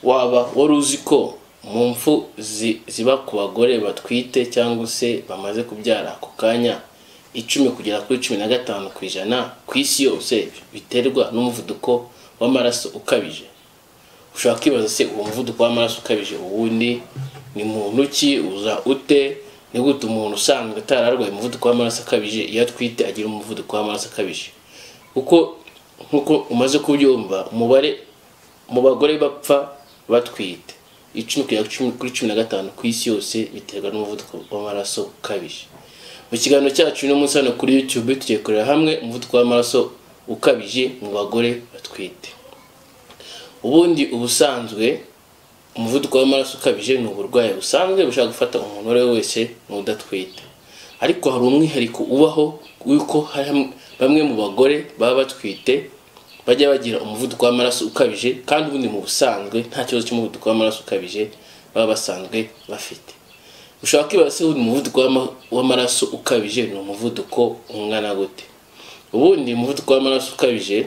waba wari uzi ko mu mfu ziba ku bagore batwite cyangwa se bamaze kubyara ako kanya 10 kugera kuri 15% ku isi yose biterwa n'umuvuduko w'amaraso ukabije? Ushaka kwibaza se uwo muvuduko w'amaraso ukabije ubundi ni muntu ki, uza ute, ni gute umuntu usanzwe atararwaye umuvuduko w'amaraso akabije iyo atwite agira umuvuduko w'amaraso akabije? Kuko nkuko umaze kubyumva, umubare mu bagore bapfa batwite 10 kugera kuri 15 ku isi yose biterwa n'umuvuduko w'amaraso ukabije. Mu kiganiro cyacu no munsi hano kuri YouTube tugiye kureba hamwe umuvuduko w'amaraso ukabije mu bagore batwite. Ubundi ubusanzwe umuvuduko w'amaraso ukabije ni uburwayi busanzwe bushaka gufata umuntu wese wese n'udatwite, ariko hari umwihariko ubaho w'uko hari bamwe mu bagore baba batwite bajya bagira umuvuduko w'amaraso ukabije, kandi ubundi mu busanzwe nta kibazo cy'umuvuduko w'amaraso ukabije baba basanzwe bafite. Ushaka kwibaza se umuvuduko w'amaraso ukabije ni umuvuduko ungana gute? Ubundi umuvuduko w'amaraso ukabije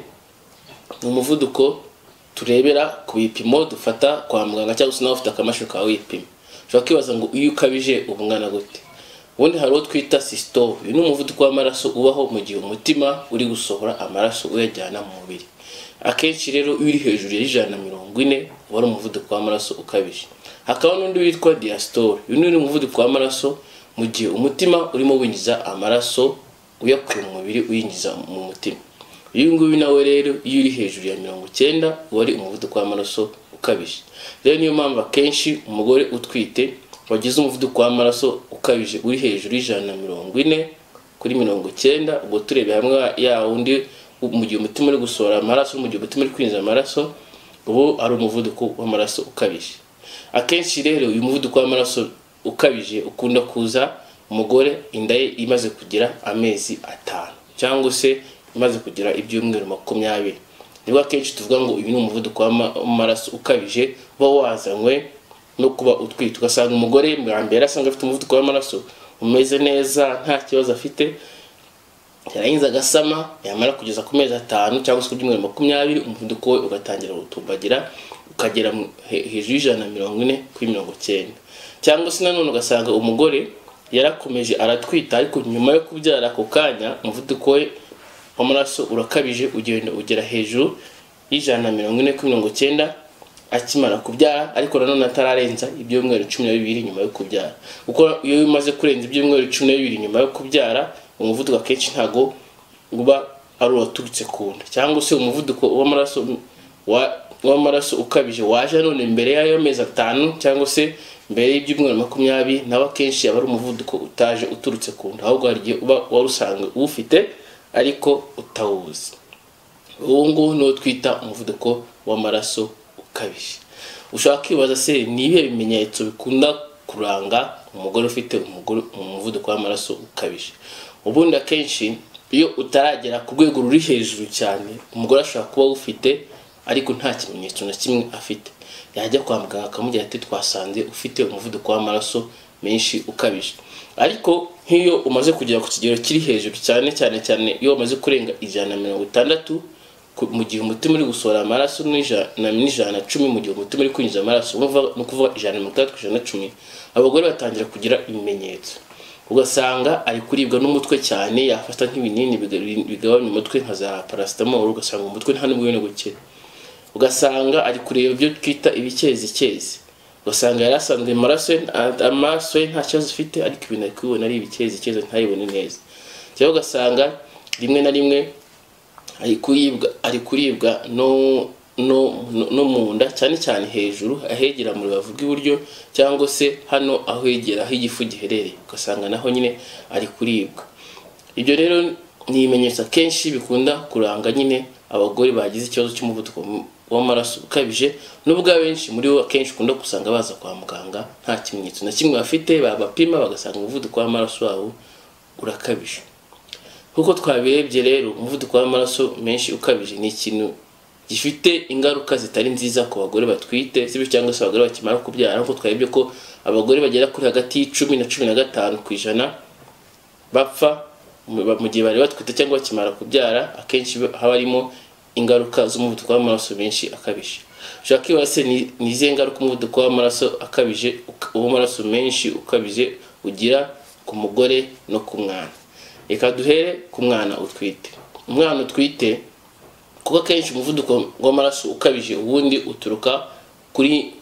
ni umuvuduko turebera ku bipimo dufata kwa muganga cyangwa se nawe ufite akamashini kawe wipima. Ushaka kwibaza ngo iyo ukabije ubungana gute? Ubundi hari uwo twita systole. Uyu ni umuvuduko w'amaraso ubaho mu gihe umutima uri gusohora amaraso uyajyana mu mubiri. Akenshi rero iyo uri hejuru ya 140 uba ari umuvuduko w'amaraso ukabije. Hakaba n'undi witwa diastole. Uyu ni umuvuduko w'amaraso mu gihe umutima urimo winjiza amaraso uyakuye mu mubiri uyinjiza mu mutima. Uyu nguyu nawe rero iyo uri hejuru ya 90 uba ari umuvuduko w'amaraso ukabije. Rero niyo mpamvu akenshi umugore utwite wagize umuvuduko w'amaraso ukabije uri hejuru y'140 kuri 90, ubwo turebe hamwe ya wundi mu gihe umutima uri gusohora amaraso, mu gihe umutima uri kwinjiza amaraso, ubu ari umuvuduko w'amaraso ukabije. Akenshi rero uyu muvuduko w'amaraso ukabije ukunda kuza umugore inda ye imaze kugira amezi 5 cyangwa se imaze kugira ibyumweru 20. Niba akenshi tuvuga ngo uyu ni umuvuduko w'amaraso ukabije uba wazanywe no kuba utwite. Ugasanga umugore mbere asanga afite umuvuduko w'amaraso umeze neza nta kibazo afite, yarangiza agasama, yamara kugeza ku mezi 5 cyangwa se ku byumweru 20 umuvuduko we ugatangira gutumbagira ukagera hejuru y'140 kuri 90. Cyangwa se nanone ugasanga umugore yarakomeje aratwita, ariko nyuma yo kubyara ako kanya umuvuduko we w'amaraso urakabije ugenda ugera hejuru y'140 kuri 90 akimara kubyara, ariko nanone atararenza ibyumweru 12 nyuma yo kubyara. Kuko iyo umaze kurenza ibyumweru 12 nyuma yo kubyara, umuvuduko akenshi ntago uba ari uturutse ku nda, cyangwa se umuvuduko w'amaraso ukabije waje none mbere y'ayo mezi 5 cyangwa se mbere y'ibyumweru 20, nawe akenshi aba ari umuvuduko utaje uturutse ku nda, ahubwo hari igihe uba warusanga ufite ariko utawuzi. Uwo nguwo no twita umuvuduko w'amaraso ukabije. Ushaka kwibaza se ni ibihe bimenyetso bikunda kuranga umugore ufite umuvuduko w'amaraso ukabije? Ubundi akenshi iyo utaragera ku rwego ruri hejuru cyane, umugore ashobora kuba ufite ariko nta kimenyetso na kimwe afite. Yajya kwa muganga akamugira ati twasanze ufite umuvuduko w'amaraso menshi ukabije. Ariko nk'iyo umaze kugera ku kigero kiri hejuru cyane iyo umaze kurenga 160 mu gihe umutima uri gusohora amaraso n'110 mu gihe umutima uri kwinjiza amaraso, no kuvuga 130 abagore batangira kugira ibimenyetso. Ugasanga ari kuribwa n'umutwe cyane, yafata nk'ibinini bigabanya umutwe nka za paracetamol, ugasanga umutwe nta n'ubwo no gukira. Ugasanga ari kureba ibyo twita ibikezikezi, ugasanga yarasanzwe amaso nta kibazo afite, ariko ibintu ari kubona ari ibikezikezi ntayibone neza. Cyangwa ugasanga rimwe na rimwe ari kuribwa no mu nda, cyane hejuru ahegera mu rubavu rw'iburyo cyangwa se hano ahegera aho igifu giherereye, ugasanga naho nyine ari kuribwa. Ibyo rero ni ibimenyetso kenshi bikunda kuranga nyine abagore bagize ikibazo cy'umuvuduko w'amaraso ukabije, nubwo abenshi muri bo akenshi ukunda gusanga baza kwa muganga nta kimenyetso na kimwe bafite, babapima bagasanga umuvuduko w'amaraso wabo urakabije. Kuko twabirebye rero umuvuduko w'amaraso menshi ukabije ni ikintu gifite ingaruka zitari nziza ku bagore batwite, cyangwa se abagore bakimara kubyara. Kuko twarebye ko abagore bagera kuri hagati y'10 na 15% bapfa mu gihe bari batwite cyangwa bakimara kubyara, akenshi haba harimo ingaruka z'umuvuduko w'amaraso menshi akabije. ushobora kwibaza se ni izihe ngaruka umuvuduko w'amaraso akabije w'amaraso menshi ukabije ugira ku mugore no ku mwana. Reka duhere ku mwana utwite. Umwana utwite kuko kenshi umuvuduko w'amaraso ukabije ubundi uturuka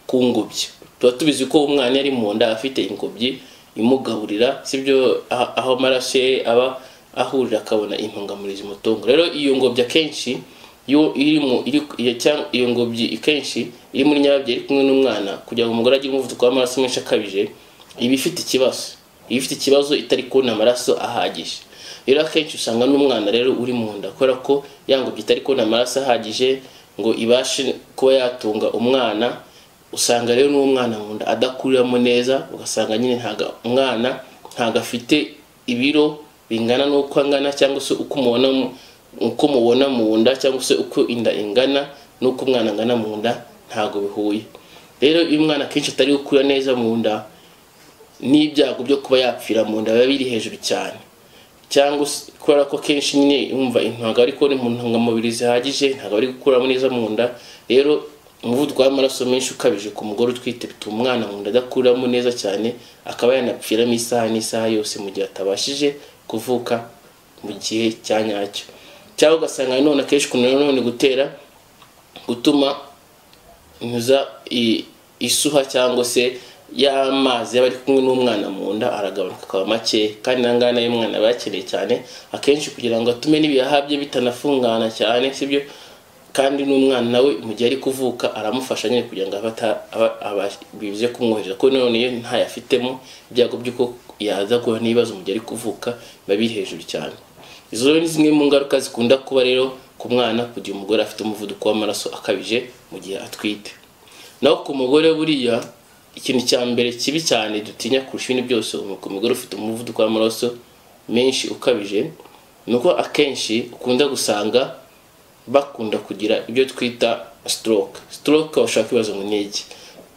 ku ngobyi. Tuba tubizi ko umwana ari mu nda afite ingobyi imugaburira, sibyo, aho amaraso aba ahurira akabona intungamubiri zimutunga. Rero iyo ngobyi akenshi iyo ngobyi ikenshi iri muri nyababyeyi iri kumwe n'umwana, kugira ngo umugore agire umuvuduko w'amaraso menshi akabije, iba ifite ikibazo itari kubona amaraso ahagije. Rero akenshi usanga n'umwana rero uri mu nda, kubera ko ya ngobyi itari kubona amaraso ahagije ngo ibashe kuba yatunga umwana, usanga rero n'umwana mu nda adakuriramo neza, ugasanga nyine umwana ntago afite ibiro bingana n'uko angana, cyangwa se uko mubona mu nda, cyangwa se uko inda ingana n'uko umwana angana mu nda ntago bihuye. Rero iyo umwana kenshi atari gukura neza mu nda, n'ibyago byo kuba yapfira mu nda biba biri hejuru cyane, cyangwa kubera ko kenshi nyine umva ntago ari kubona intungamubiri zihagije, ntago ari gukuramo neza mu nda. Rero umuvuduko w'amaraso menshi ukabije ku mugore utwite bituma umwana mu nda adakuramo neza cyane, akaba yanapfiramo isaha n'isaha yose mu gihe atabashije kuvuka mu gihe cya nyacyo. Cyangwa ugasanga none akenshi none gutuma isuha cyangwa se y'amazi y'abari kumwe n'umwana mu nda aragabanuka akaba make, kandi nangana y'umwana aba yakeneye cyane akenshi kugira ngo atume n'ibihaha bye bitanafungana cyane, sibyo, kandi n'umwana nawe mu gihe ari kuvuka aramufasha nyine kugira ngo bivuze kumwohereza, ko none iyo ntayafitemo ibyago by'uko yaza guhura n'ibibazo mu gihe ari kuvuka biba biri hejuru cyane. Izo ni zimwe mu ngaruka zikunda kuba rero ku mwana kugira umugore afite umuvuduko w'amaraso akabije mu gihe atwite. Naho ku mugore buriya ikintu cya mbere kibi cyane dutinya kurusha ibindi byose ku mugore ufite umuvuduko w'amaraso menshi ukabije, nuko akenshi ukunda gusanga bakunda kugira ibyo twita stroke. Bashaka kwibaza ngo ni iki?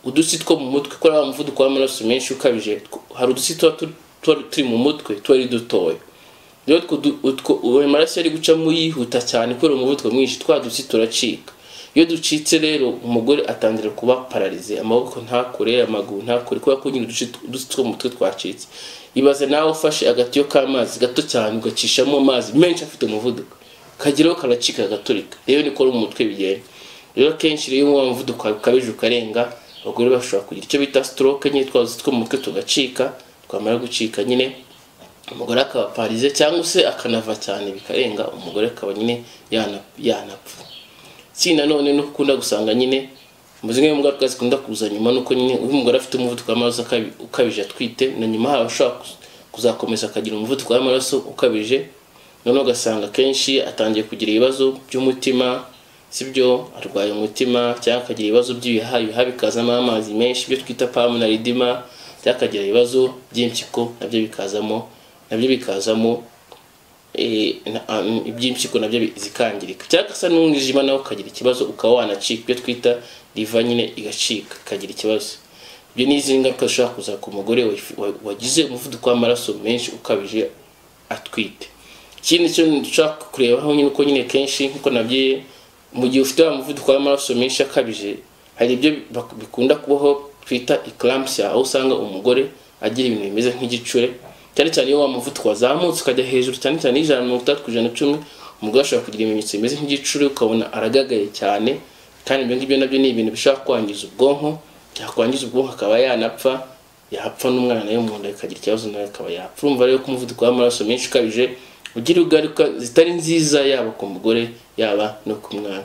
Udutsi two mu mutwe, ko ari umuvuduko w'amaraso menshi ukabije, hari udutsi turi mu mutwe twari dutoya. Rero amaraso ari gucamo yihuta cyane kubera umuvuduko mwinshi, twa dutsi turacika. Iyo ducitse rero umugore atangira kuba paralize, amaboko ntakore, amaguru ntakore, kubera ko nyine udutsi two mu mutwe twacitse. Ibaze nawe ufashe agatiyo k'amazi gato cyane ugacishamo amazi menshi afite umuvuduko, kageraho karacika gaturika. Rero niko mu mutwe bigenda. Rero kenshi rero uwo muvuduko ukabije ukarenga, abagore bashobora kugira icyo bita stroke, nyine twa dutsi two mu mutwe tugacika, twamara gucika nyine umugore akaba paralize cyangwa se akanava cyane bikarenga, umugore akaba nyine yanapfa. Sina none no kukunda gusanga nyine muzimwe mu ngaruka zikunda kuza nyuma, nuko nyine uyu mugore afite umuvuduko w'amaraso ukabije atwite, na nyuma ashobora kuzakomeza akagira umuvuduko w'amaraso ukabije, none ugasanga kenshi atangiye kugira ibibazo by'umutima, sibyo, arwaye umutima, cyangwa akagira ibibazo by'ibihaha bikazamo amazi menshi, ibyo twita pulmonary edema, cyangwa akagira ibibazo by'impyiko nabyo bikazamo iby'impyiko nabyo zikangirika, cyangwa se n'umwijima nawe ukagira ikibazo, ukaba wanacika, ibyo twita liver nyine igacika, ikagira ikibazo. Ibyo ni izindi ngaruka zishobora kuza ku mugore wagize umuvuduko w'amaraso menshi ukabije atwite. Ikindi cyo dushaka kurebaho nyine uko nyine kenshi nkuko nabyiye, mu gihe ufite umuvuduko w'amaraso menshi akabije, hari ibyo bikunda kubaho twita eclampsia, aho usanga umugore agira ibintu bimeze nk'igicure, cyane cyane iyo wa muvuduko wazamutse ukajya hejuru cyane cyane 130/110, umugore ashobora kugira ibimenyetso bimeze nk'igicuri, ukabona aragagaye cyane, kandi ibyo ngibyo nabyo ni ibintu bishobora kwangiza ubwonko, akaba yanapfa, yapfa n'umwana nayo mu nda akagira ikibazo nawe akaba yapfa. Urumva rero ko umuvuduko w'amaraso menshi ukabije ugira ingaruka zitari nziza yaba ku mugore yaba no ku mwana.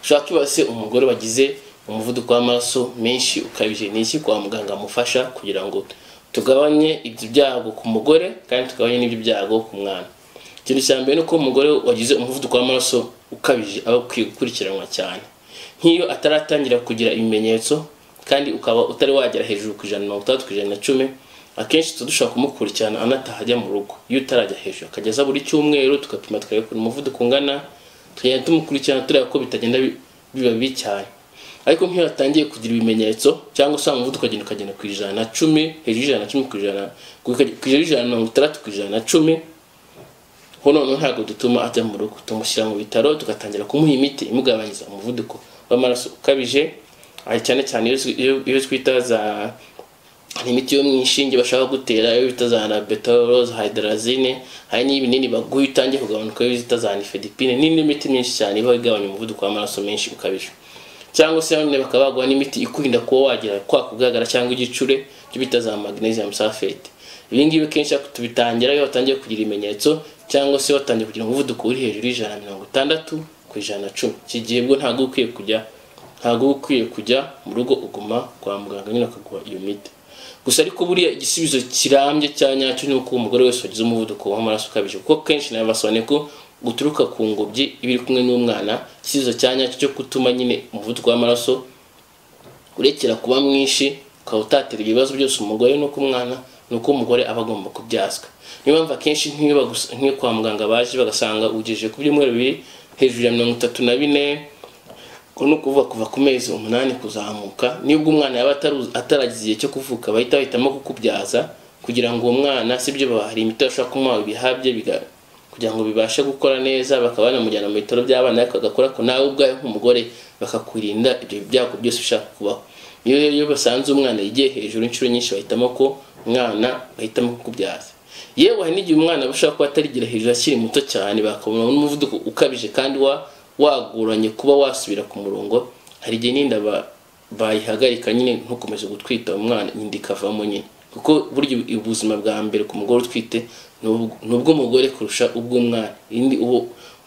Ushaka kibase umugore wagize umuvuduko w'amaraso menshi ukabije, ni iki kwa muganga amufasha kugira ngo tugabanye ibyo byago ku mugore kandi tugabanye n'ibyo byago ku mwana? Ikintu cya mbere nuko umugore wagize umuvuduko w'amaraso ukabije aba akwiye gukurikiranwa cyane. Nk'iyo ataratangira kugira ibimenyetso kandi ukaba utari wagera hejuru ku 130/110, akenshi dushobora kumukurikirana anataha ajya mu rugo. Iyo utarajya hejuru akageza buri cyumweru tugapima tukareba umuvuduko ungana, tukagenda tumukurikirana tureba ko bitagenda biba bibi cyane. Ariko nk'iyo atangiye kugira ibimenyetso cyangwa se umuvuduko ukagenda ku 110, hejuru 110 ku 130/110, hono ntabwo dutuma ajya mu rugo, tumushyira mu bitaro tugatangira kumuha imiti imugabanyiriza umuvuduko w'amaraso ukabije, cyane cyane iyo twita za imiti yo mw'ishinge bashaka gutera, iyo bita za labetalose, hydrazine, hari n'ibinini baguha utangiye kugabanuka iyo bita za nifedipine, n'indi miti myinshi cyane iba igabanya umuvuduko w'amaraso menshi ukabije. Cyangwa se none bakaba baguha n'imiti ikurinda kuba wagira kwa kugaragara cyangwa igicure, cyo bita za magnesium sulfate. Ibi ngibi kenshi tubitangira iyo watangiye kugira ibimenyetso cyangwa se watangiye kugira umuvuduko uri hejuru y'160 ku 110. Iki gihe bwo ntabwo ukwiye kujya mu rugo, uguma kwa muganga nyine akaguha iyo miti. Gusa ariko buriya igisubizo kirambye cya nyacyo ni uko umugore wese wagize umuvuduko w'amaraso ukabije, kuko kenshi nabasobanuye ko guturuka ku ngobyi ibiri kumwe n'umwana, igisubizo cya nyacyo cyo gutuma nyine umuvuduko w'amaraso urekera kuba mwinshi, ukaba utatera ibibazo byose umugore no ku mwana, nuko umugore aba agomba kubyazwa. Niyo mpamvu akenshi nk'iyo kwa muganga baje bagasanga ugejeje ku byumweru 2 hejuru ya 34, no kuvuga kuva ku mezi 8 kuzamuka, nibwo umwana yaba ataragize igihe cyo kuvuka, bahitamo kukubyaza kugira ngo uwo mwana sibyo hari imiti bashaka kumuha ibihabye kugira ngo bibashe gukora neza, bakaba banamujyana mu bitaro by'abana akagakora ko nawe ubwawe nk'umugore bakakurinda ibyo byago byose bishaka kubaho. Iyo basanze umwana igiye hejuru inshuro nyinshi bahitamo ko umwana bahitamo kukubyaza. Yewe hari n'igihe umwana bashaka kuba atarigira hejuru akiri muto cyane, bakabona n'umuvuduko ukabije kandi waguranye kuba wasubira ku murongo, hari igihe n'inda bayihagarika nyine ntukomeze gutwita umwana, inda ikavamo nyine, kuko buryo ubuzima bwa mbere ku mugore utwite nubwo umugore kurusha ubw'umwana.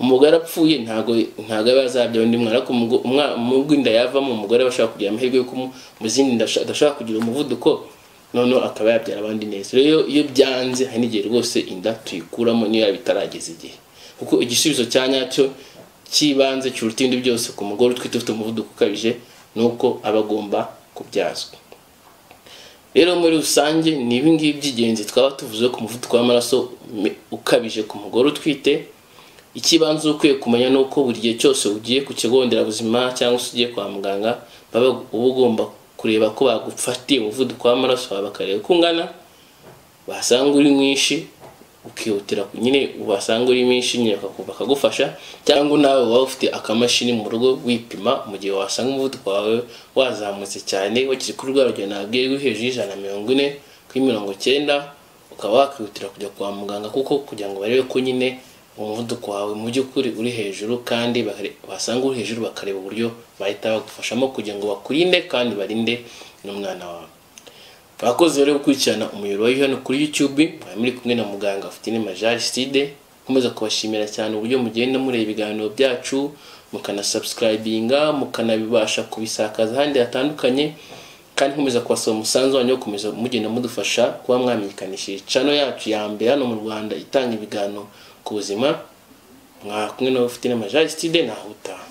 Umugore apfuye ntago bazabya undi mwana, ariko umugore inda yavamo umugore bashaka kugira amahirwe yo mu zindi ndashaka kugira umuvuduko, none akaba yabyara abandi neza. Rero iyo byanze hari n'igihe rwose inda tuyikuramo niyo yabitarageze igihe, kuko igisubizo cya nyacyo kibanze cy'uruti ibindi byose ku mugore utwite ufite umuvuduko ukabije nuko abagomba kubyazwa. Rero muri rusange ni ibi ngibi by'ingenzi twaba tuvuze ku muvuduko w'amaraso ukabije ku mugore utwite. Ikibanze ukwiye kumenya nuko buri gihe cyose ugiye ku kigo nderabuzima cyangwa se ugiye kwa muganga, baba ugomba kureba ko bagufatiye umuvuduko w'amaraso wawe, bakareba ko ungana, basanga uri mwinshi ukihutira nyine, ubasanga uri mwinshi nyine bakagufasha, cyangwa nawe waba ufite akamashini mu rugo wipima mu gihe wasanga umuvuduko wawe wazamutse cyane, wagize kuri rwa rugero nabwiye rwo hejuru y'140 kuri 90, ukaba wakihutira kujya kwa muganga, kuko kugira ngo barebe ko nyine umuvuduko wawe mu by'ukuri uri hejuru, kandi basanga uri hejuru bakareba uburyo bahita bagufashamo kugira ngo bakurinde kandi barinde n'umwana wawe. Bakoze rero gukurikirana umuyoboro wa hano kuri YouTube, muri kumwe na muganga Uftinema Aristide. Nkomeza kubashimira cyane uburyo mugenda mureba ibiganiro byacu, mukana subscribinga, mukanabibasha kubisakaza ahandi hatandukanye, kandi nkomeza kubasaba umusanzu wanyu gukomeza mugenda mudufasha kuba mwamenyekanishije channel yacu ya mbere hano mu Rwanda itanga ibiganiro ku buzima. Mwakumwe na Uftinema Aristide, naho utaha.